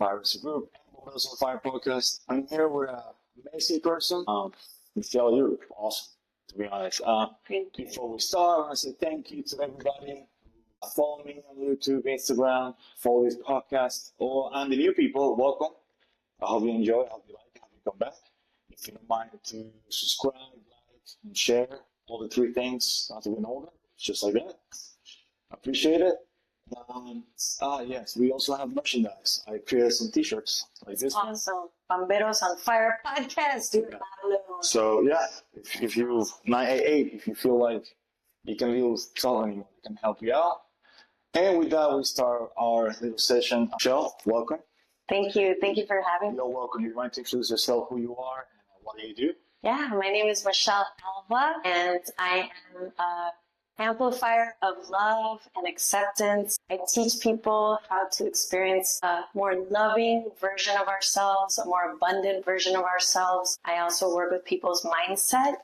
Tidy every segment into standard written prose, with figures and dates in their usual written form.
Firefighters group and Bomberos on Fire podcast. I'm here with an amazing person. Michelle, you're awesome, to be honest. Before we start, I want to say thank you to everybody. Follow me on YouTube, Instagram, follow this podcast. And the new people, welcome. I hope you enjoy, I hope you like it, I hope you come back. If you don't mind to subscribe, like, and share all the three things, not to be in order, just like that. I appreciate it. Yes, we also have merchandise. I created some t-shirts like this. Awesome. Bomberos on Fire podcast. Do it alone. So yeah, if you 988, if you feel like you can deal with something, we can help you out. And with that, we start our little session. Michelle, welcome. Thank you. Thank you for having me. You're welcome. You mind to introduce yourself, who you are, and what do you do? Yeah, my name is Michelle Alva, and I am an amplifier of love and acceptance. I teach people how to experience a more loving version of ourselves, a more abundant version of ourselves. I also work with people's mindset.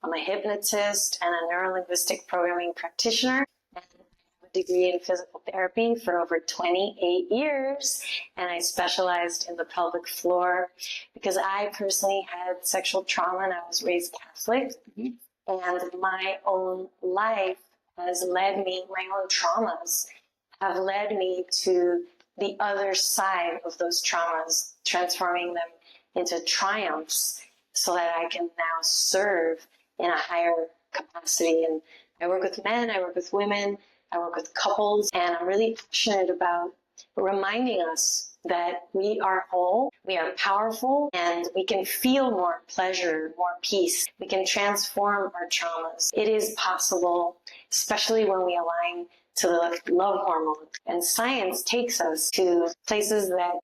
I'm a hypnotist and a neuro-linguistic programming practitioner. And I have a degree in physical therapy for over 28 years. And I specialized in the pelvic floor because I personally had sexual trauma and I was raised Catholic. Mm-hmm. And my own life has led me, my own traumas have led me to the other side of those traumas, transforming them into triumphs so that I can now serve in a higher capacity. And I work with men, I work with women, I work with couples, and I'm really passionate about reminding us that we are whole, we are powerful, and we can feel more pleasure, more peace. We can transform our traumas. It is possible, especially when we align to the love hormone. And science takes us to places that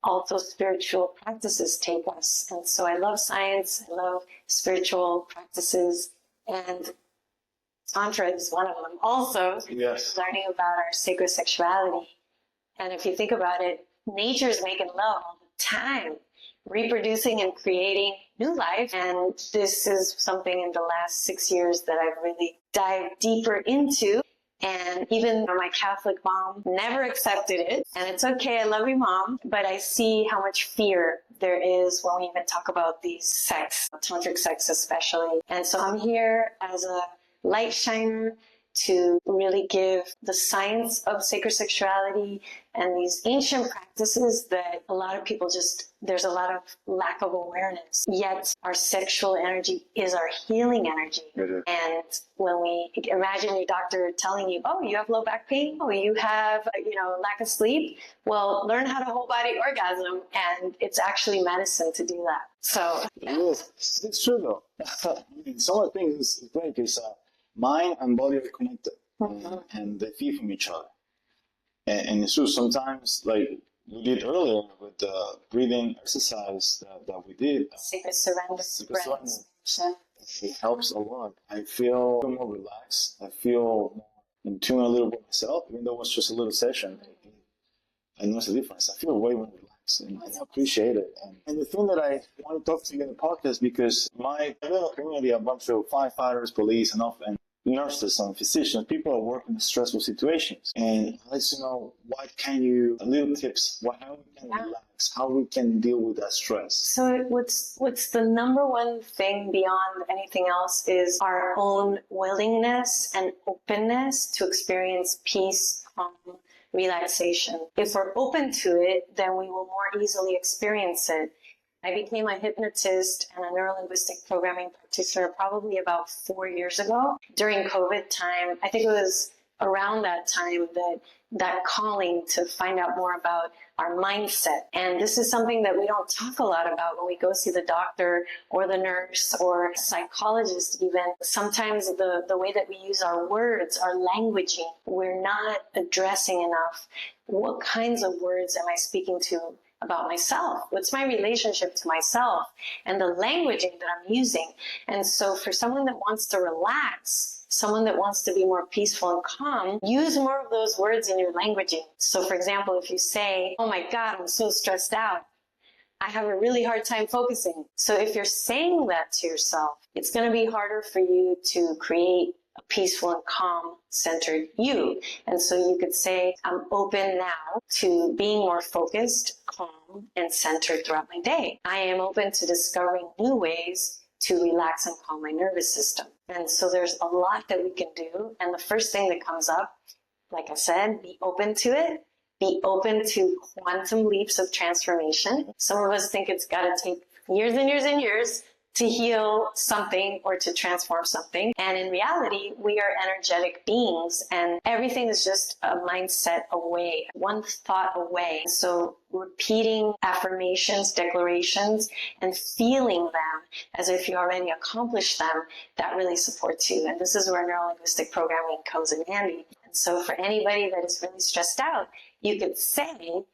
also spiritual practices take us. And so I love science, I love spiritual practices, and tantra is one of them. Also, yes, learning about our sacred sexuality. And if you think about it, nature is making love all the time, reproducing and creating new life. And this is something in the last 6 years that I've really dived deeper into. And even my Catholic mom never accepted it. And it's okay, I love you, Mom. But I see how much fear there is when we even talk about these sex, tantric sex especially. And so I'm here as a light shiner to really give the science of sacred sexuality and these ancient practices that a lot of people there's a lot of lack of awareness. Yet our sexual energy is our healing energy. And when we imagine your doctor telling you, oh, you have low back pain, oh, you have, lack of sleep, well, learn how to whole body orgasm, and it's actually medicine to do that. So, yeah. Yes, it's true though. Some of the things is great because mind and body are connected, and they feed from each other. And it's true, sometimes, like we did earlier with the breathing exercise that we did. Sacred surrender. It helps a lot. I feel more relaxed. I feel more in tune a little bit myself, even though it was just a little session. I notice the difference. I feel way more relaxed and I appreciate it. And the thing that I want to talk to you in the podcast, because my little community, a bunch of firefighters, police, and nurses and physicians, people are working in stressful situations. And I'd like to know, little tips, how we can relax, how we can deal with that stress. So what's the number one thing beyond anything else is our own willingness and openness to experience peace, relaxation. If we're open to it, then we will more easily experience it. I became a hypnotist and a neuro-linguistic programming practitioner probably about 4 years ago. During COVID time, I think it was around that time that calling to find out more about our mindset. And this is something that we don't talk a lot about when we go see the doctor or the nurse or psychologist even. Sometimes the way that we use our words, our languaging, we're not addressing enough what kinds of words am I speaking to about myself? What's my relationship to myself and the languaging that I'm using? And so for someone that wants to relax, someone that wants to be more peaceful and calm, use more of those words in your languaging. So for example, if you say, oh my God, I'm so stressed out, I have a really hard time focusing. So if you're saying that to yourself, it's going to be harder for you to create a peaceful and calm centered you. And so you could say, I'm open now to being more focused, calm, and centered throughout my day. I am open to discovering new ways to relax and calm my nervous system. And so there's a lot that we can do. And the first thing that comes up, like I said, be open to it. Be open to quantum leaps of transformation. Some of us think it's got to take years and years and years to heal something or to transform something. And in reality, we are energetic beings, and everything is just a mindset away, one thought away. So repeating affirmations, declarations, and feeling them as if you already accomplished them, that really supports you. And this is where neuro-linguistic programming comes in handy. And so for anybody that is really stressed out, you could say,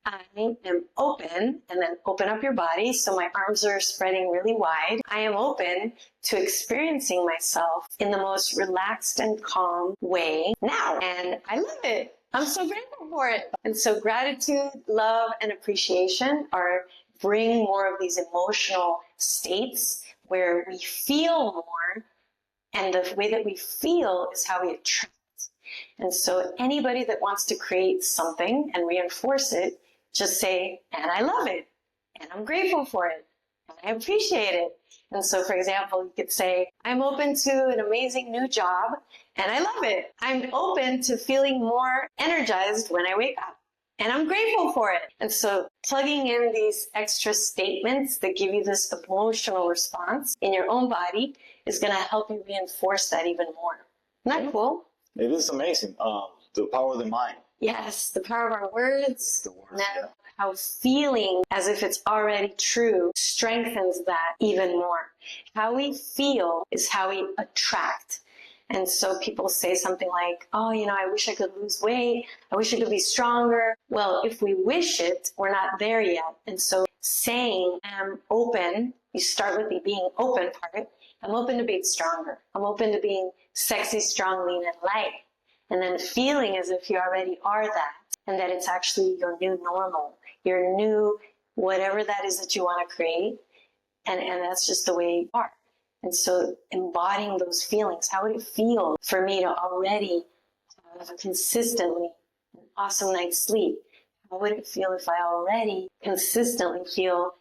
I am open, and then open up your body so my arms are spreading really wide. I am open to experiencing myself in the most relaxed and calm way now. And I love it. I'm so grateful for it. And so gratitude, love, and appreciation bring more of these emotional states where we feel more. And the way that we feel is how we attract. And so anybody that wants to create something and reinforce it, just say, and I love it, and I'm grateful for it, and I appreciate it. And so, for example, you could say, I'm open to an amazing new job, and I love it. I'm open to feeling more energized when I wake up, and I'm grateful for it. And so plugging in these extra statements that give you this emotional response in your own body is going to help you reinforce that even more. Isn't that cool? It is amazing. The power of the mind. Yes, the power of our words. The words, yeah. How feeling as if it's already true strengthens that even more. How we feel is how we attract. And so people say something like, oh, I wish I could lose weight. I wish I could be stronger. Well, if we wish it, we're not there yet. And so saying, I'm open, you start with the being open part. I'm open to being stronger. I'm open to being sexy, strong, lean, and light. And then feeling as if you already are that, and that it's actually your new normal, your new whatever that is that you want to create, and that's just the way you are. And so embodying those feelings, how would it feel for me to already have consistently an awesome night's sleep? How would it feel if I already consistently feel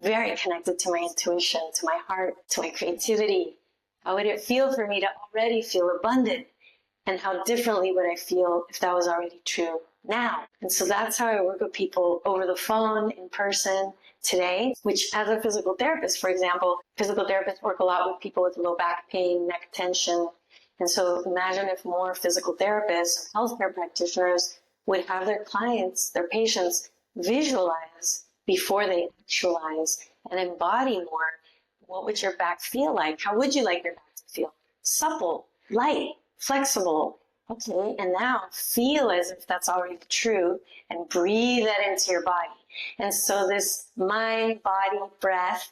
very connected to my intuition, to my heart, to my creativity? How would it feel for me to already feel abundant? And how differently would I feel if that was already true now? And so that's how I work with people over the phone, in person, today, which as a physical therapist, for example, physical therapists work a lot with people with low back pain, neck tension. And so imagine if more physical therapists, healthcare practitioners would have their clients, their patients visualize before they actualize and embody more. What would your back feel like? How would you like your back to feel? Supple, light, flexible. Okay, and now feel as if that's already true and breathe that into your body. And so this mind, body, breath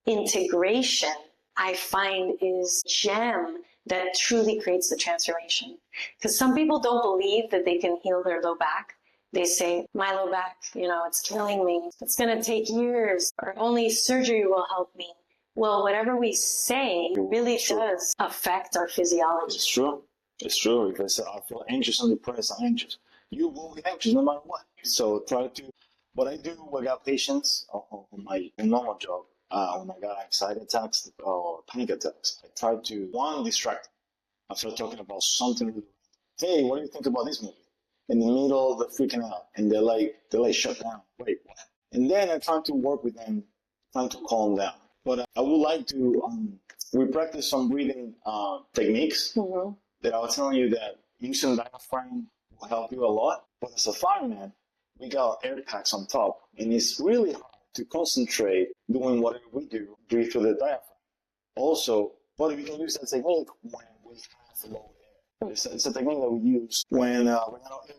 integration, I find, is gem that truly creates the transformation. Because some people don't believe that they can heal their low back. They say, my low back, it's killing me. It's going to take years, or only surgery will help me. Well, whatever we say really does affect our physiology. It's true. It's true. If I say I feel anxious and depressed, I'm anxious. You will be anxious no matter what. So what I do, I got patients on my normal job. When I got anxiety attacks or panic attacks, I try to, one, distract them. I start talking about something really, hey, what do you think about this movie? In the middle, they're freaking out and they're like shut down. Wait, what? And then I'm trying to work with them, trying to calm down. But I would like to, we practice some breathing techniques that I was telling you that using diaphragm will help you a lot. But as a fireman, we got air packs on top, and it's really hard to concentrate doing whatever we do, breathe through the diaphragm. Also, but we can use that technique when we have low air. It's a technique that we use when we're out of air,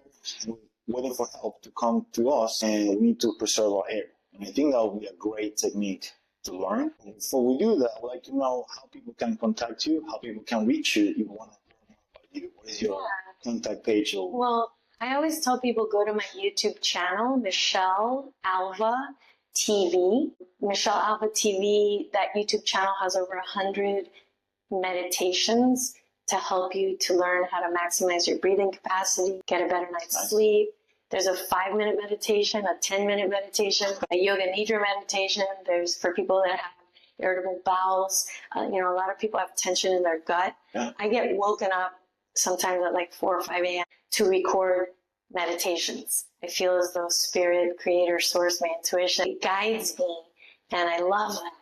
we're waiting for help to come to us, and we need to preserve our air. And I think that would be a great technique to learn. And before we do that, I would like to know how people can contact you, how people can reach you if you want to learn more about you. What is your contact page? Well, I always tell people go to my YouTube channel, Michelle Alva TV. Michelle Alva TV, that YouTube channel has over 100 meditations to help you to learn how to maximize your breathing capacity, get a better night's sleep. There's a 5-minute meditation, a 10-minute meditation, a yoga nidra meditation. There's for people that have irritable bowels. A lot of people have tension in their gut. Yeah. I get woken up sometimes at like 4 or 5 a.m. to record meditations. I feel as though spirit, creator, source, my intuition guides me, and I love that.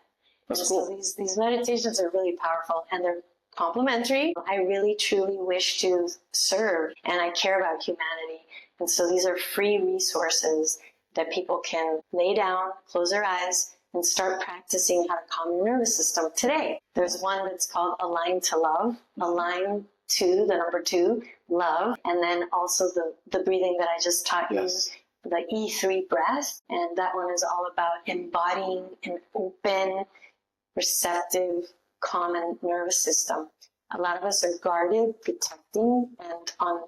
That's cool. cool. So these meditations are really powerful, and they're complimentary. I really truly wish to serve, and I care about humanity. And so these are free resources that people can lay down, close their eyes, and start practicing how to calm your nervous system today. There's one that's called Align to Love, Align to the number 2, love, and then also the breathing that I just taught you, the E3 breath, and that one is all about embodying an open, receptive, calm nervous system. A lot of us are guarded, protecting, and on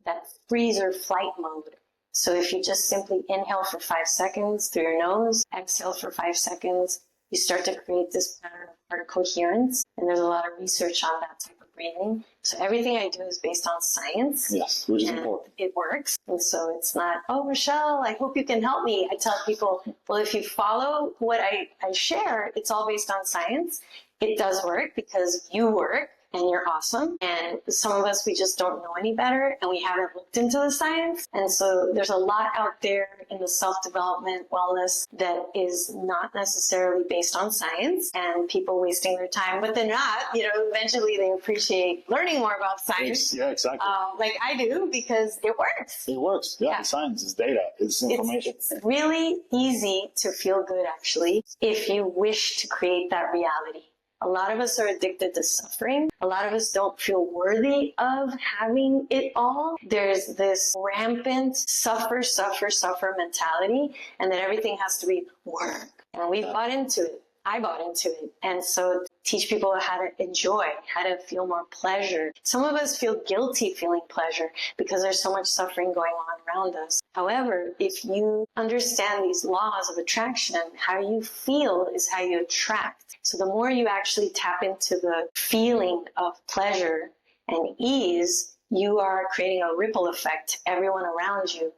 that freeze or flight mode. So if you just simply inhale for 5 seconds through your nose, exhale for 5 seconds, you start to create this pattern of heart coherence. And there's a lot of research on that type of breathing. So everything I do is based on science. Yes, which is and important. It works. And so it's not, oh, Rochelle, I hope you can help me. I tell people, well, if you follow what I share, it's all based on science. It does work because you work. And you're awesome. And some of us, we just don't know any better, and we haven't looked into the science. And so there's a lot out there in the self-development wellness that is not necessarily based on science, and people wasting their time, but they're not. Eventually they appreciate learning more about science. Yeah, exactly. Like I do, because it works. It works. Yeah. Science is data. It's information. It's really easy to feel good, actually, if you wish to create that reality. A lot of us are addicted to suffering. A lot of us don't feel worthy of having it all. There's this rampant suffer mentality, and that everything has to be work. And we bought into it. I bought into it. And so teach people how to enjoy, how to feel more pleasure. Some of us feel guilty feeling pleasure because there's so much suffering going on around us. However, if you understand these laws of attraction, how you feel is how you attract. So the more you actually tap into the feeling of pleasure and ease, you are creating a ripple effect to everyone around you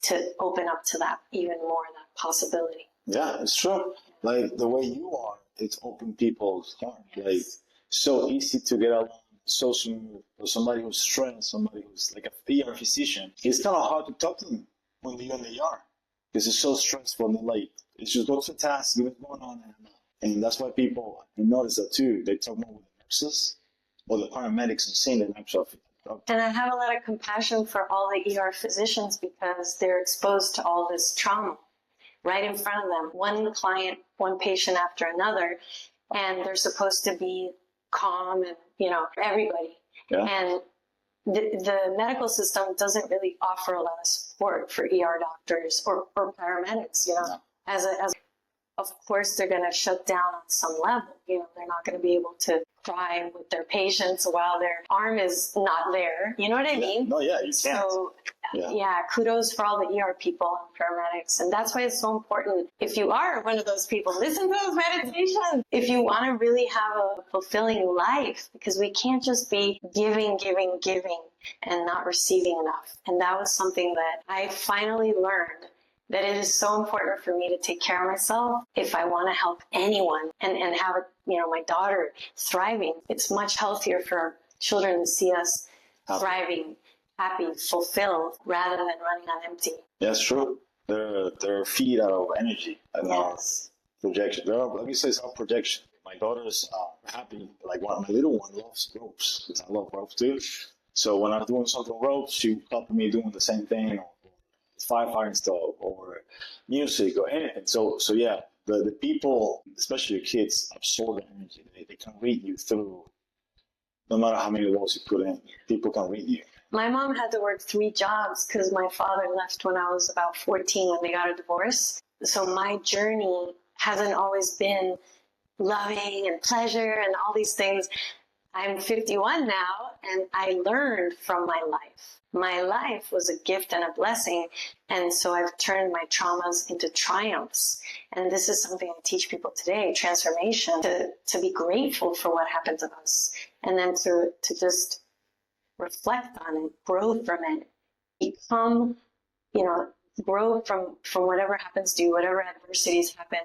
to open up to that even more, that possibility. Yeah, it's true. Like the way you are, it's open people's heart. Like so easy to get along, so smooth. For somebody who's trained, somebody who's like a ER physician, it's kind of hard to talk to them when they're in the ER because it's so stressful. And like it's just go to the task, what's going on, and that's why people. I notice that too. They talk more with the nurses or the paramedics and seeing the actual. And I have a lot of compassion for all the ER physicians because they're exposed to all this trauma right in front of them, one client, one patient after another, and they're supposed to be calm and, for everybody. Yeah. And the medical system doesn't really offer a lot of support for ER doctors or paramedics, No. As of course, they're going to shut down on some level. They're not going to be able to cry with their patients while their arm is not there. You know what I mean? No, yeah, you can't. So, kudos for all the ER people and paramedics. And that's why it's so important. If you are one of those people, listen to those meditations. If you want to really have a fulfilling life, because we can't just be giving, and not receiving enough. And that was something that I finally learned, that it is so important for me to take care of myself if I want to help anyone and have, my daughter thriving. It's much healthier for our children to see us thriving, happy, fulfilled, rather than running on empty. That's true. They're feed out of energy and projection. Let me say it's our projection. My daughter's happy. Like my little one loves ropes because I love ropes too. So when I'm doing something ropes, she would copy me doing the same thing, or firefighting stuff, or music, or anything. So yeah, the people, especially your kids, absorb the energy. They can read you through, no matter how many roles you put in. People can read you. My mom had to work 3 jobs because my father left when I was about 14 when they got a divorce. So my journey hasn't always been loving and pleasure and all these things. I'm 51 now, and I learned from my life. My life was a gift and a blessing, and so I've turned my traumas into triumphs. And this is something I teach people today, transformation, to be grateful for what happened to us, and then to just reflect on it, grow from it, become, grow from whatever happens to you, whatever adversities happen,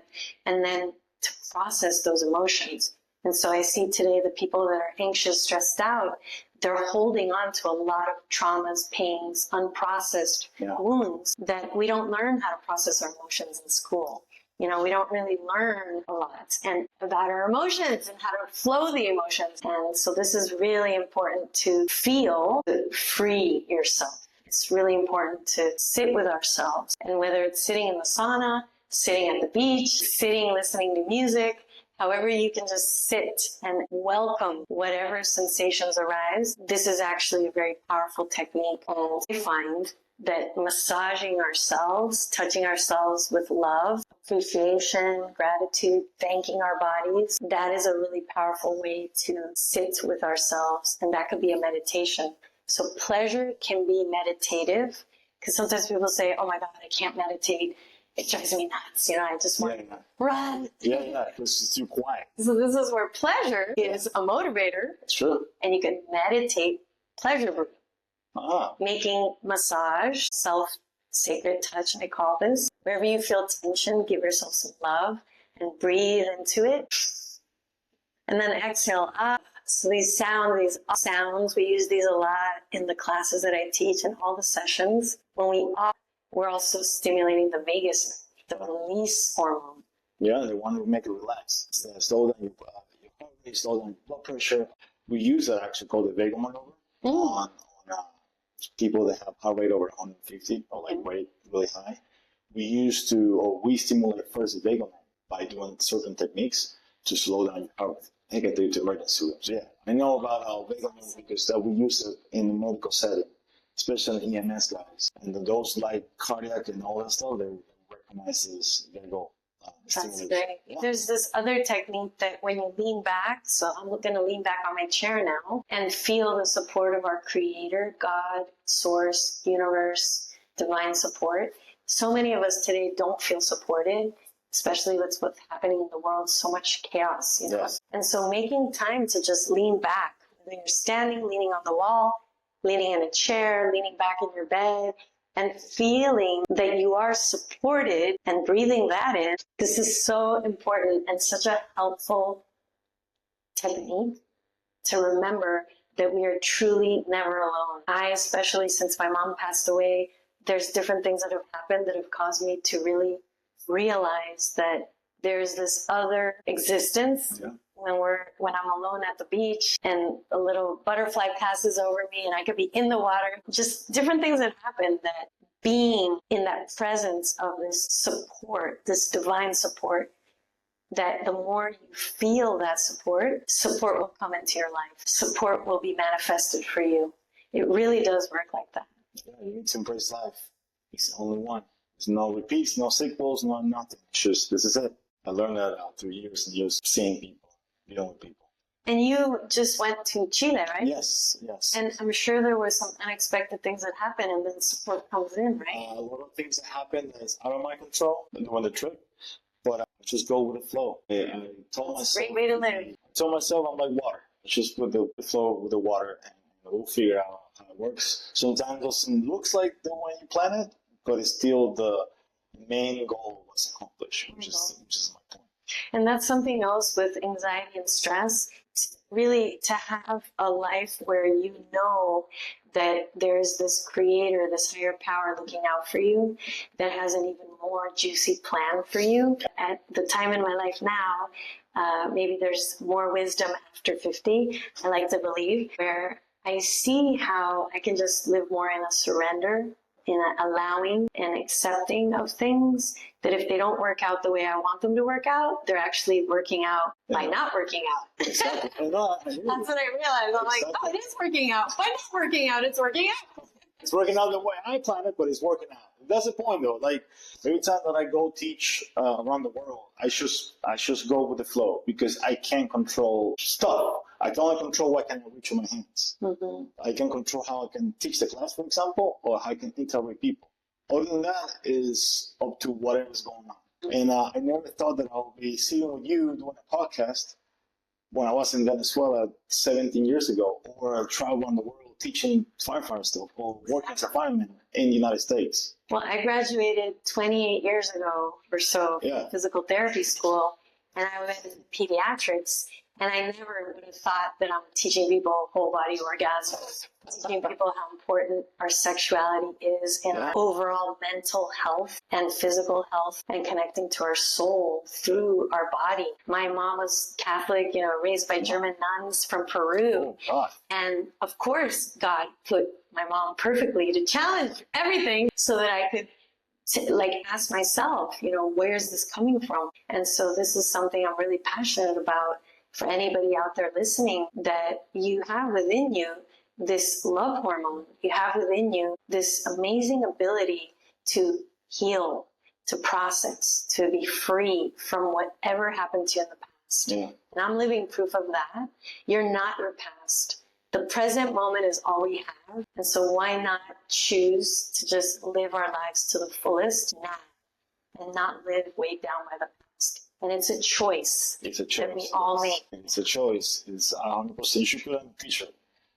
and then to process those emotions. And so I see today the people that are anxious, stressed out, they're holding on to a lot of traumas, pains, unprocessed wounds that we don't learn how to process our emotions in school. We don't really learn a lot and about our emotions and how to flow the emotions. And so this is really important to feel, to free yourself. It's really important to sit with ourselves. And whether it's sitting in the sauna, sitting at the beach, sitting, listening to music, however you can just sit and welcome whatever sensations arise. This is actually a very powerful technique. And I find that massaging ourselves, touching ourselves with love, appreciation, gratitude, thanking our bodies, that is a really powerful way to sit with ourselves. And that could be a meditation. So pleasure can be meditative, because sometimes people say, oh my God, I can't meditate. It drives me nuts. I just want to run. Yeah, because it's too quiet. So this is where pleasure is a motivator. It's true. And you can meditate pleasure breathing. Making massage, self-sacred touch, I call this. Wherever you feel tension, give yourself some love and breathe into it. And then exhale up. So these sounds, we use these a lot in the classes that I teach and all the sessions. When we're also stimulating the vagus nerve, the release hormone. Yeah, they want to make it relax. Slow down your heart rate, slow down your blood pressure. We use that actually called the vagal maneuver on people that have heart rate over 150 or weight really high. We stimulate first the vagal nerve by doing certain techniques to slow down your heart rate. I think I did it to emergency rooms. Yeah, I know about vagal nerve because we use it in the medical setting, especially EMS guys. And those like cardiac and all that stuff, they recognize this vagal That's great. Yeah. There's this other technique that when you lean back, so I'm going to lean back on my chair now and feel the support of our creator, God, source, universe, divine support. So many of us today don't feel supported, especially with what's happening in the world, so much chaos, Yes. And so making time to just lean back, whether you're standing, leaning on the wall, leaning in a chair, leaning back in your bed, and feeling that you are supported and breathing that in. This is so important and such a helpful technique to remember that we are truly never alone. Especially since my mom passed away, there's different things that have happened that have caused me to really realize that there's this other existence. Yeah. When I'm alone at the beach and a little butterfly passes over me and I could be in the water, just different things that happen, that being in that presence of this support, this divine support, that the more you feel that support will come into your life. Support will be manifested for you. It really does work like that. Yeah, you need to embrace life. It's the only one. There's no repeats, no sequels, no nothing. It's just, this is it. I learned that through years and years of seeing people. Young people. And you just went to Chile, right? Yes. And I'm sure there were some unexpected things that happened, and then support comes in, right? A lot of things that happen that's out of my control during the trip, but I just go with the flow. I told myself, great way to live. I told myself I'm like water. Just with the flow with the water, and we'll figure out how it works. Sometimes it doesn't look like the way you plan it, but it's still the main goal was accomplished, which is my point. And that's something else with anxiety and stress, really to have a life where you know that there's this creator, this higher power looking out for you that has an even more juicy plan for you. At the time in my life now, maybe there's more wisdom after 50, I like to believe, where I see how I can just live more in a surrender, in an allowing and accepting of things, that if they don't work out the way I want them to work out, they're actually working out by not working out. Exactly. That's what I realized. I'm like, oh, it is working out. By not working out, it's working out. It's working out the way I planned it, but it's working out. That's the point, though. Like, every time that I go teach around the world, I just go with the flow because I can't control stuff. I can only control what can I reach with my hands. Mm-hmm. I can control how I can teach the class, for example, or how I can interact with people. Other than that is up to whatever's going on. And I never thought that I would be sitting with you doing a podcast when I was in Venezuela 17 years ago, or travel around the world teaching firefighter stuff, or working as a fireman in the United States. Well, I graduated 28 years ago or so from physical therapy school, and I went into pediatrics, and I never would have thought that I'm teaching people whole body orgasms, teaching people how important our sexuality is in our overall mental health and physical health, and connecting to our soul through our body. My mom was Catholic, raised by German nuns from Peru. And of course, God put my mom perfectly to challenge everything so that I could ask myself, where's this coming from? And so this is something I'm really passionate about for anybody out there listening, that you have within you this love hormone. You have within you this amazing ability to heal, to process, to be free from whatever happened to you in the past. Yeah. And I'm living proof of that. You're not your past. The present moment is all we have. And so why not choose to just live our lives to the fullest now and not live weighed down by the past? And it's a choice. It's a choice. That we all make. It's a choice. It's 100%. You should put on a t-shirt.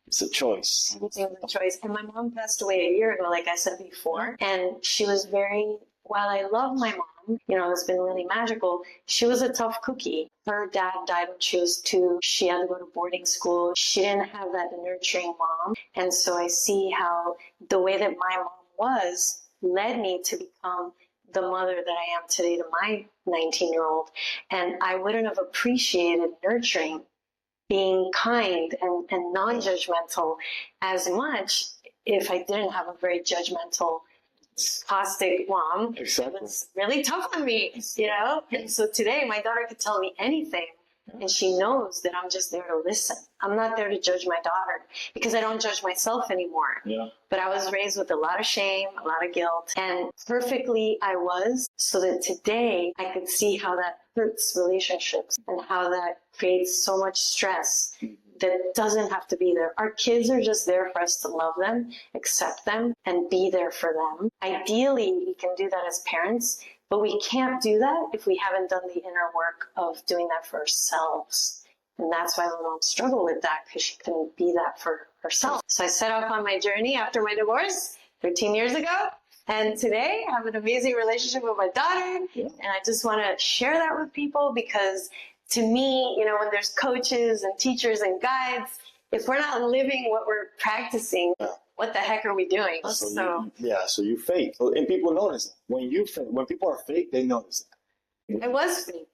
It's a choice. Everything's a choice. And my mom passed away a year ago, like I said before. And she was while I love my mom, it's been really magical, she was a tough cookie. Her dad died when she was 2. She had to go to boarding school. She didn't have that nurturing mom. And so I see how the way that my mom was led me to become the mother that I am today to my 19-year-old. And I wouldn't have appreciated nurturing, being kind and non-judgmental as much if I didn't have a very judgmental, caustic mom. Exactly. It was really tough on me, And so today my daughter could tell me anything, and she knows that I'm just there to listen. I'm not there to judge my daughter because I don't judge myself anymore. Yeah. But I was raised with a lot of shame, a lot of guilt, and perfectly I was, so that today I could see how that hurts relationships and how that creates so much stress that doesn't have to be there. Our kids are just there for us to love them, accept them, and be there for them. Ideally, we can do that as parents, but we can't do that if we haven't done the inner work of doing that for ourselves. And that's why my mom struggled with that, because she couldn't be that for herself. So I set off on my journey after my divorce 13 years ago. And today I have an amazing relationship with my daughter. Yeah. And I just want to share that with people, because to me, when there's coaches and teachers and guides, if we're not living what we're practicing, what the heck are we doing? So you fake. And people notice that. When people are fake, they notice that. I was fake.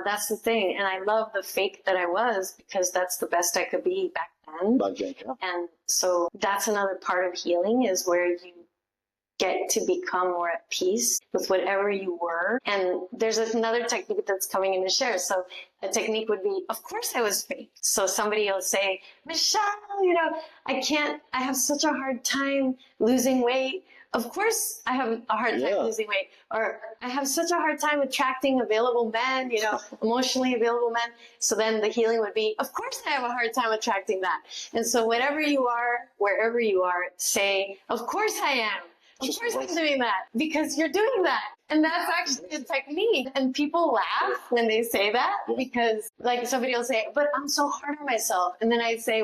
That's the thing. And I love the fake that I was, because that's the best I could be back then. And so that's another part of healing, is where you get to become more at peace with whatever you were. And there's another technique that's coming in to share. So a technique would be, of course I was fake. So somebody will say, Michelle, I have such a hard time losing weight. Of course I have a hard time losing weight. Or I have such a hard time attracting available men, emotionally available men. So then the healing would be, of course I have a hard time attracting that. And so whatever you are, wherever you are, say, of course I am. Of course I'm doing that, because you're doing that. And that's actually a technique. And people laugh when they say that, because somebody will say, but I'm so hard on myself. And then I say,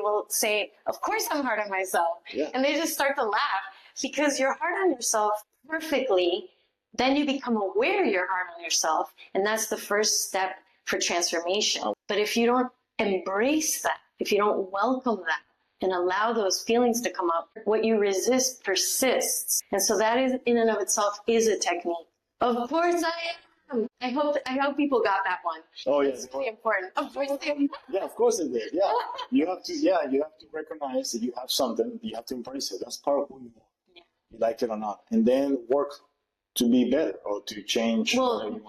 of course I'm hard on myself. Yeah. And they just start to laugh, because you're hard on yourself perfectly. Then you become aware you're hard on yourself. And that's the first step for transformation. But if you don't embrace that, if you don't welcome that, and allow those feelings to come up, what you resist persists. And so that is, in and of itself, is a technique. Of course I am. I hope people got that one. Oh yeah. It's really important. Of course they am. Yeah, of course they did. Yeah. You have to recognize that you have something, you have to embrace it. That's part of who you are. Yeah. You like it or not. And then work to be better, or to change. Well,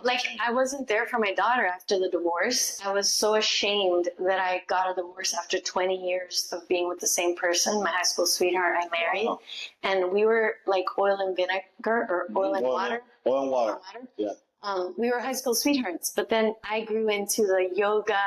I wasn't there for my daughter after the divorce. I was so ashamed that I got a divorce after 20 years of being with the same person, my high school sweetheart I married. Wow. And we were like oil and vinegar, or oil and water. Oil and water. Yeah. We were high school sweethearts, but then I grew into the yoga,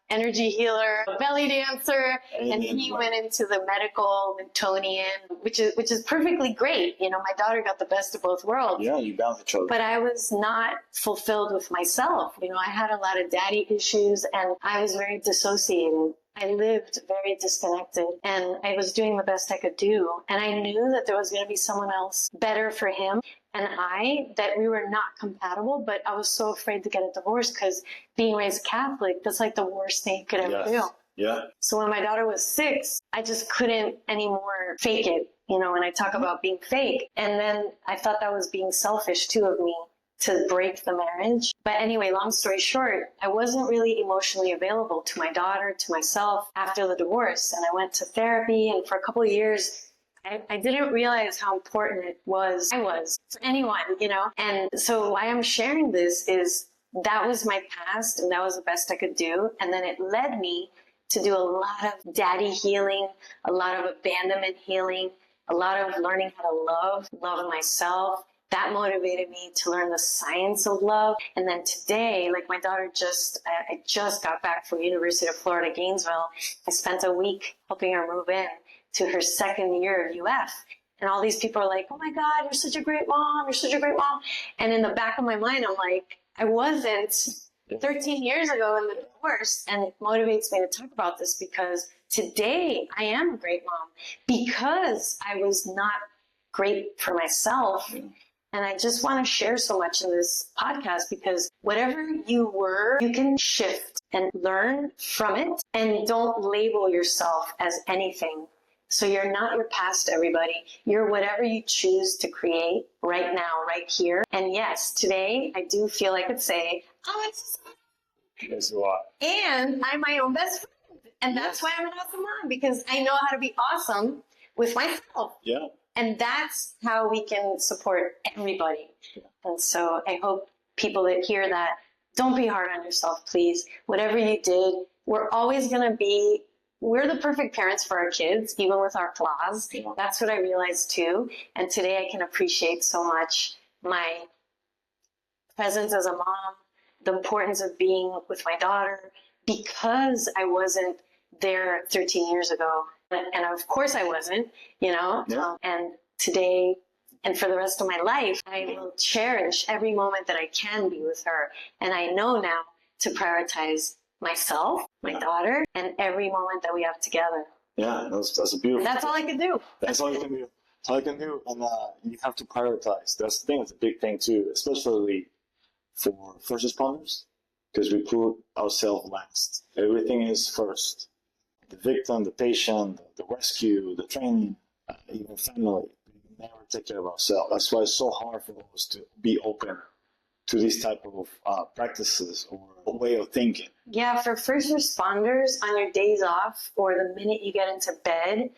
energy healer, a belly dancer, Amen. and he went into the medical Newtonian, which is perfectly great. You know, my daughter got the best of both worlds. Yeah, you balance each other. But I was not fulfilled with myself. You know, I had a lot of daddy issues and I was very dissociated. I lived very disconnected and I was doing the best I could do. And I knew that there was going to be someone else better for him and that we were not compatible, but I was so afraid to get a divorce because being raised Catholic, that's like the worst thing you could ever do. Yeah. So when my daughter was 6, I just couldn't anymore fake it, you know, and I talk about being fake. And then I thought that was being selfish too of me to break the marriage. But anyway, long story short, I wasn't really emotionally available to my daughter, to myself after the divorce. And I went to therapy, and for a couple of years, I didn't realize how important it was. I was for anyone, you know. And so why I'm sharing this is that was my past and that was the best I could do. And then it led me to do a lot of daddy healing, a lot of abandonment healing, a lot of learning how to love myself. That motivated me to learn the science of love. And then today, like my daughter I just got back from University of Florida, Gainesville. I spent a week helping her move in to her second year of UF. And all these people are like, oh my God, you're such a great mom. You're such a great mom. And in the back of my mind, I'm like, I wasn't 13 years ago in the divorce. And it motivates me to talk about this because today I am a great mom because I was not great for myself. And I just want to share so much in this podcast because whatever you were, you can shift and learn from it and don't label yourself as anything. So you're not your past, everybody. You're whatever you choose to create right now, right here. And yes, today I do feel I could say, oh, it's Yes, you are. and I'm my own best friend. And that's why I'm an awesome mom because I know how to be awesome with myself. Yeah. And that's how we can support everybody. Yeah. And so I hope people that hear that, don't be hard on yourself, please. Whatever you did, we're always going to be, we're the perfect parents for our kids, even with our flaws. Yeah. That's what I realized too. And today I can appreciate so much my presence as a mom, the importance of being with my daughter, because I wasn't there 13 years ago. And of course I wasn't, you know, and today and for the rest of my life, I will cherish every moment that I can be with her. And I know now to prioritize myself, my daughter, and every moment that we have together. Yeah, that's a beautiful. And that's all I can do. That's all you can do. That's all you can do. And you have to prioritize. That's the thing. It's a big thing too, especially for first responders, because we put ourselves last. Everything is first. The victim, the patient, the rescue, the training, even family. We never take care of ourselves. That's why it's so hard for us to be open to these type of practices or a way of thinking. Yeah, for first responders on your days off or the minute you get into bed,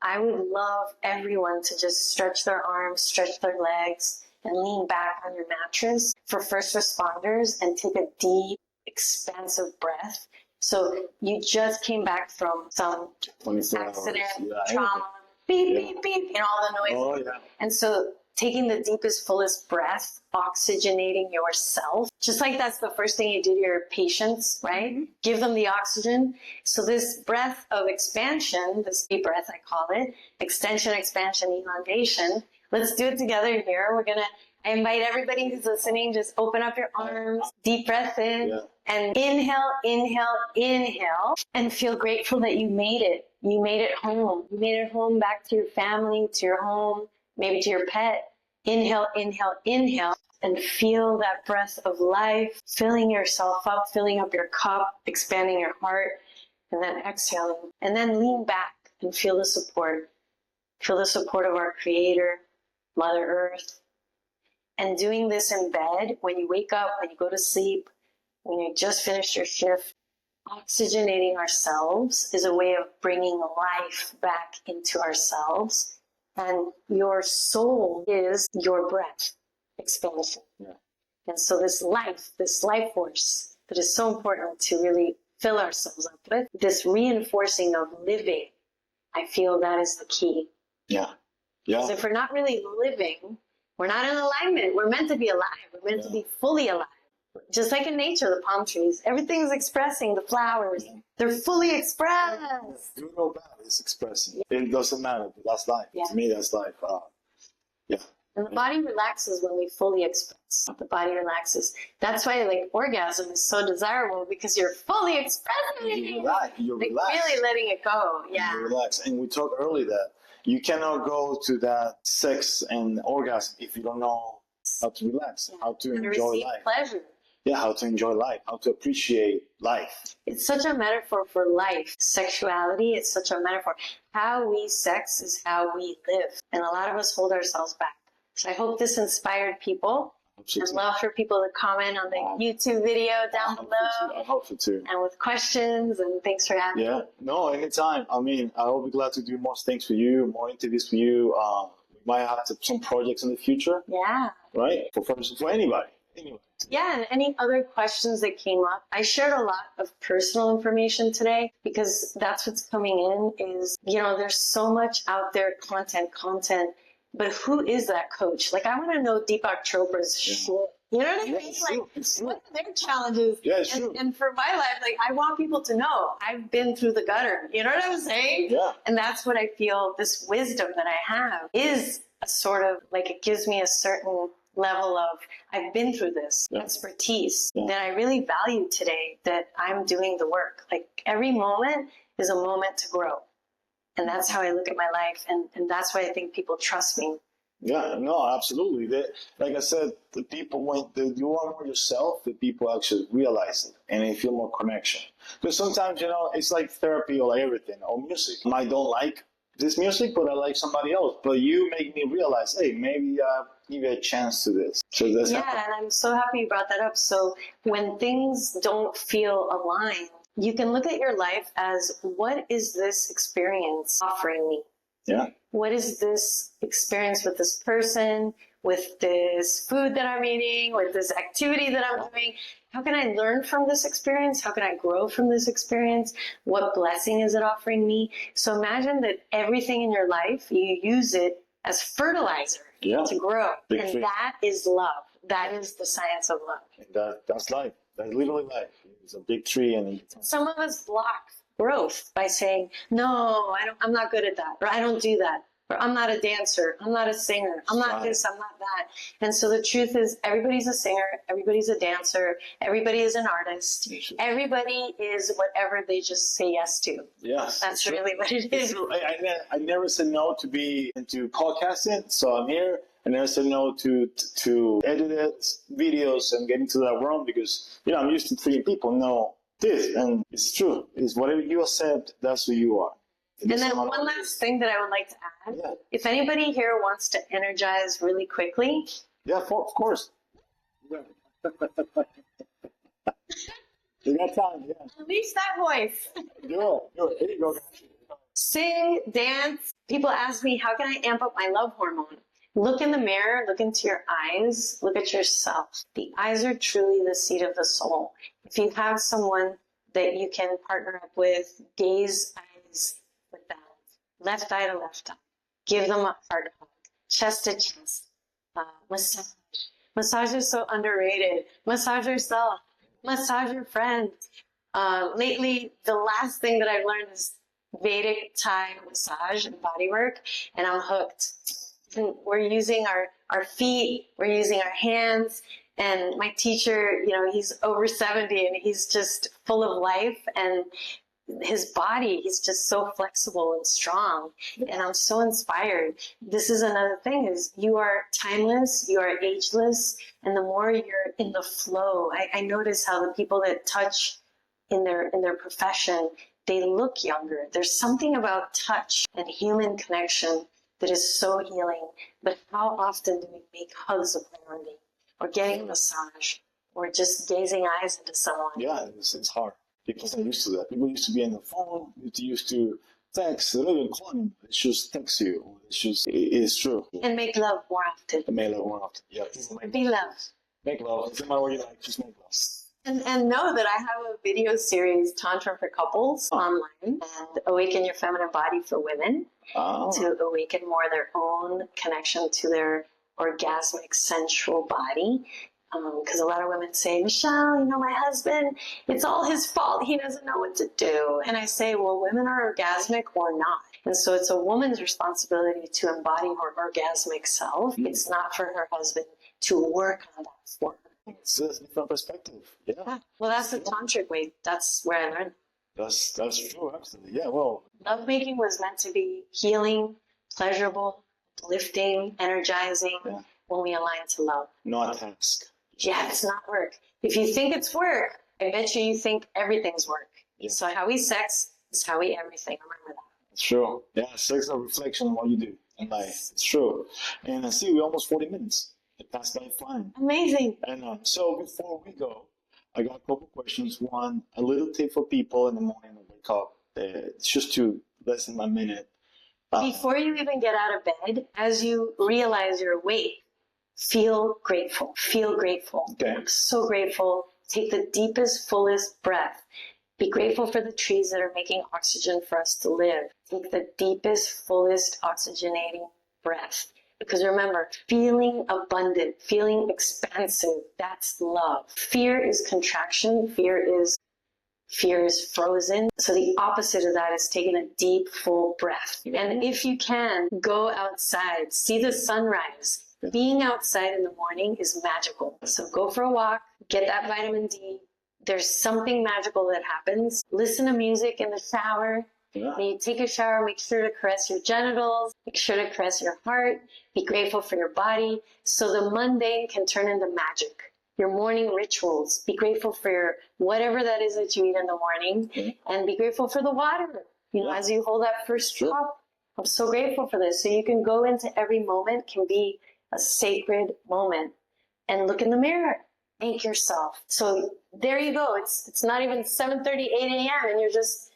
I would love everyone to just stretch their arms, stretch their legs, and lean back on your mattress for first responders and take a deep, expansive breath. So you just came back from some 24 accident, hours. trauma, beep, beep, beep, you know, all the noise. Oh, yeah. And so taking the deepest, fullest breath, oxygenating yourself, just like that's the first thing you do to your patients, right? Mm-hmm. Give them the oxygen. So this breath of expansion, this deep breath, I call it, extension, expansion, elongation. Let's do it together here. I invite everybody who's listening, just open up your arms, deep breath in, and inhale, inhale, inhale, and feel grateful that you made it. You made it home. You made it home back to your family, to your home, maybe to your pet. Inhale, inhale, inhale, and feel that breath of life, filling yourself up, filling up your cup, expanding your heart, and then exhaling. And then lean back and feel the support. Feel the support of our Creator, Mother Earth. And doing this in bed, when you wake up, when you go to sleep, when you just finished your shift, oxygenating ourselves is a way of bringing life back into ourselves. And your soul is your breath expansion. Yeah. And so this life force that is so important to really fill ourselves up with, this reinforcing of living, I feel that is the key. Yeah. Yeah. Because if we're not really living, we're not in alignment. We're meant to be alive. We're meant to be fully alive. Just like in nature, the palm trees, everything's expressing, the flowers, they're fully expressed. Good or bad, it's expressing. It doesn't matter. That's life. Yeah. To me, that's life. Yeah. And the body relaxes when we fully express. The body relaxes. That's why, like, orgasm is so desirable because you're fully expressing. You relax. You're like, relaxed. really letting it go. Yeah. You relax. And we talked earlier that you cannot go to that sex and orgasm if you don't know how to relax, how to And enjoy receive life. pleasure. Yeah, how to enjoy life, how to appreciate life. It's such a metaphor for life. Sexuality, it's such a metaphor. How we sex is how we live. And a lot of us hold ourselves back. So I hope this inspired people. I'd love for people to comment on the YouTube video down below. I hope so too. And with questions, and thanks for having me. Yeah, no, anytime. I mean, I will be glad to do more things for you, more interviews for you. We might have some projects in the future, Yeah. right? For anybody. Anyway. Yeah, and any other questions that came up. I shared a lot of personal information today because that's what's coming in is, there's so much out there, content, but who is that coach? Like, I want to know Deepak Chopra's shit. You know what I mean? What are their challenges? Yeah, it's true. And for my life, like, I want people to know I've been through the gutter. You know what I'm saying? Yeah. And that's what I feel this wisdom that I have is a sort of, like, it gives me a certain level of, I've been through this expertise that I really value today, that I'm doing the work. Like, every moment is a moment to grow. And that's how I look at my life. And that's why I think people trust me. Yeah, no, absolutely. Like I said, the people, when you are more yourself, the people actually realize it and they feel more connection. Because sometimes, it's like therapy or like everything, or music. I don't like this music, but I like somebody else. But you make me realize, hey, maybe give you a chance to this. So that's and I'm so happy you brought that up. So when things don't feel aligned, you can look at your life as, what is this experience offering me? Yeah. What is this experience with this person, with this food that I'm eating, with this activity that I'm doing? How can I learn from this experience? How can I grow from this experience? What blessing is it offering me? So imagine that everything in your life, you use it as fertilizer to grow. And that is love. That is the science of love. And that's life. That's literally life. It's a big tree. And some of us block growth by saying, no, I'm not good at that, or I don't do that, or I'm not a dancer, I'm not a singer, I'm not this, I'm not that. And so the truth is, everybody's a singer, everybody's a dancer, everybody is an artist, everybody is whatever they just say yes to. Yes. That's really what it is. I never said no to be into podcasting, so I'm here. I never said no to edit videos and get into that realm because, I'm used to treating people know this, and it's true. It's whatever you accept, that's who you are. And then one last thing that I would like to add, if anybody here wants to energize really quickly. Yeah, of course. You got time, Release that voice. Do it. Here you go. Sing, dance. People ask me, how can I amp up my love hormone? Look in the mirror, look into your eyes, look at yourself. The eyes are truly the seat of the soul. If you have someone that you can partner up with, gaze eyes with them, left eye to left eye. Give them a heart hug, chest to chest. Massage. Massage is so underrated. Massage yourself. Massage your friend. Lately, the last thing that I've learned is Vedic Thai massage and body work, and I'm hooked. And we're using our feet, we're using our hands, and my teacher, he's over 70 and he's just full of life, and his body, he's just so flexible and strong, and I'm so inspired. This is another thing, is you are timeless, you are ageless, and the more you're in the flow, I notice how the people that touch in their profession, they look younger. There's something about touch and human connection that is so healing. But how often do we make hugs a priority, or getting a massage, or just gazing eyes into someone? Yeah, it's hard. People are used to that. People used to be on the phone, used to text, they don't even call you. It's just text you. It's true. And make love more often. And make love more often. Yeah. Be loved. Make love. It doesn't matter what you like, just make love. And know that I have a video series, Tantra for Couples, online, and Awaken Your Feminine Body for Women, to awaken more their own connection to their orgasmic sensual body. Because a lot of women say, Michelle, my husband, it's all his fault. He doesn't know what to do. And I say, well, women are orgasmic or not. And so it's a woman's responsibility to embody her orgasmic self. It's not for her husband to work on that for her. It's a different perspective. Yeah. Well, that's the tantric way. That's where I learned. That's true, absolutely. Yeah, well. Lovemaking was meant to be healing, pleasurable, uplifting, energizing when we align to love. Not a task. Yeah, it's not work. If you think it's work, I bet you think everything's work. Yeah. So how we sex is how we everything. Remember that. It's true. Yeah, sex is a reflection of what you do in life. It's true. And I see we're almost 40 minutes. It passed by fine. Amazing. And so before we go, I got a couple questions. One, a little tip for people in the morning when they wake up. It's just to less than a minute. Before you even get out of bed, as you realize you're awake, feel grateful. Feel grateful. Okay. I'm so grateful. Take the deepest, fullest breath. Be grateful for the trees that are making oxygen for us to live. Take the deepest, fullest oxygenating breath. Because remember, feeling abundant, feeling expansive, that's love. Fear is contraction. Fear is frozen. So the opposite of that is taking a deep, full breath. And if you can, go outside, see the sunrise. Being outside in the morning is magical. So go for a walk, get that vitamin D. There's something magical that happens. Listen to music in the shower. When you take a shower, make sure to caress your genitals, make sure to caress your heart, be grateful for your body. So the mundane can turn into magic. Your morning rituals, be grateful for your whatever that is that you eat in the morning, and be grateful for the water. As you hold that first drop, I'm so grateful for this. So you can go into every moment, can be a sacred moment, and look in the mirror. Thank yourself. So there you go. It's not even 7:30, 8 a.m. and you're just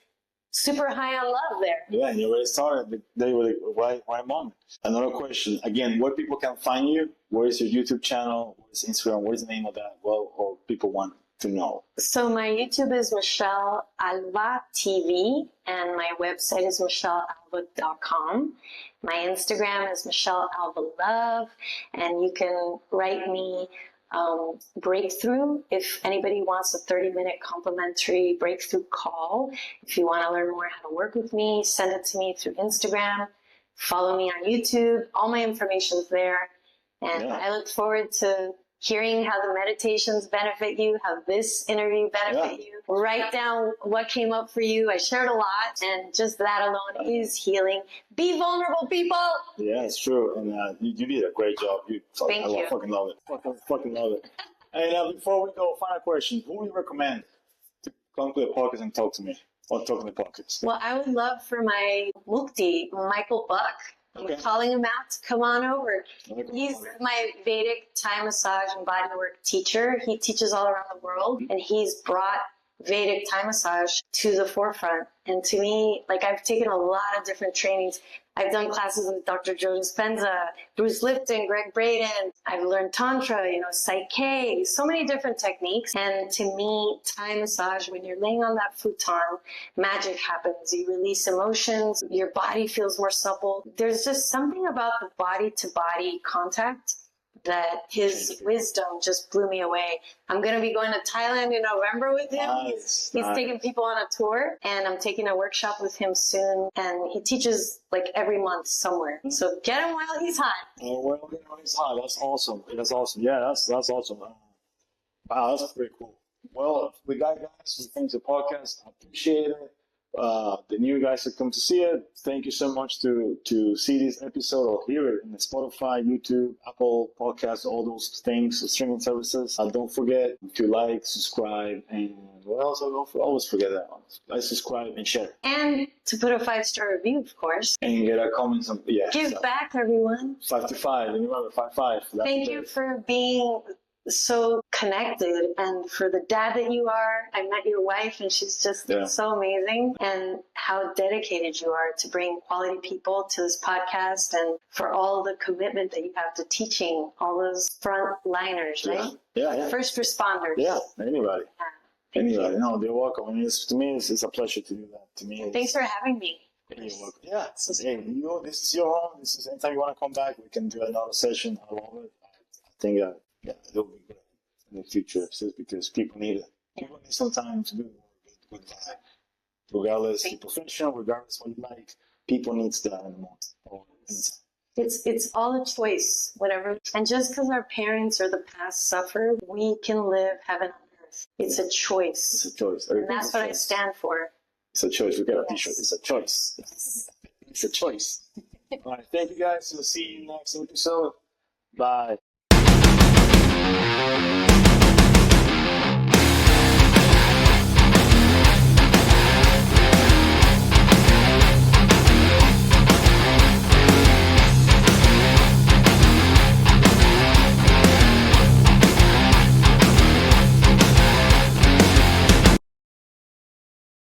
super high on love there. Yeah, and you already started the day with the right moment. Another question. Again, where people can find you? Where is your YouTube channel? Where is Instagram? What is the name of that? Well, or people want to know. So my YouTube is Michelle Alva TV, and my website is michellealva.com. My Instagram is Michelle Alva Love, and you can write me breakthrough if anybody wants a 30-minute complimentary breakthrough call. If you want to learn more how to work with me, send it to me through Instagram. Follow me on YouTube. All my information's there. And I look forward to hearing how the meditations benefit you, how this interview benefit you. Write down what came up for you. I shared a lot, and just that alone is healing. Be vulnerable, people. Yeah, it's true, and you did a great job. Thank you. I fucking love it. Fucking love it. And before we go, final question: who would you recommend to come to the podcast and talk to me, or talk to the podcast? Well, I would love for my Mukti, Michael Buck. I'm calling him out to come on over. He's my Vedic Thai massage and bodywork teacher. He teaches all around the world, and he's brought Vedic Thai massage to the forefront. And to me, I've taken a lot of different trainings. I've done classes with Dr. Joe Dispenza, Bruce Lipton, Greg Braden. I've learned Tantra, Psyche, so many different techniques. And to me, Thai massage, when you're laying on that futon, magic happens. You release emotions. Your body feels more supple. There's just something about the body-to-body contact that his wisdom just blew me away. I'm going to be going to Thailand in November with him. He's taking people on a tour, and I'm taking a workshop with him soon. And he teaches every month somewhere. So get him while he's hot. While he's hot. That's awesome. That's awesome. Yeah, that's awesome. Wow, that's pretty cool. Well, we got guys who think the podcast. I appreciate it. The new guys that come to see it, thank you so much to see this episode or hear it in the Spotify, YouTube, Apple Podcasts, all those things, streaming services. Don't forget to like, subscribe, and what else? I don't always forget that one. Like, subscribe, and share. And to put a 5-star review, of course. And get a comment. Give back, everyone. 5 to 5. And remember, 5-5. Thank you for being so connected, and for the dad that you are. I met your wife, and she's just so amazing, and how dedicated you are to bring quality people to this podcast, and for all the commitment that you have to teaching all those frontliners, right? Yeah. First responders. Yeah, anybody. Anybody. No, they're welcome. I mean, to me, it's a pleasure to do that. To me, thanks for having me. You're welcome. Yeah, this is your home. This is anytime you want to come back, we can do another session. I love it. I think it'll be good. in the future, just because people need it. People need sometimes good vibe. Regardless of your profession, regardless what you like, people needs that in the moment. Or anytime. It's all a choice, whatever. And just because our parents or the past suffer, we can live heaven on earth. It's a choice. It's a choice. And that's what I stand for. It's a choice. We got a t-shirt. It's a choice. It's a choice. All right. Thank you guys. We'll see you next episode. Bye.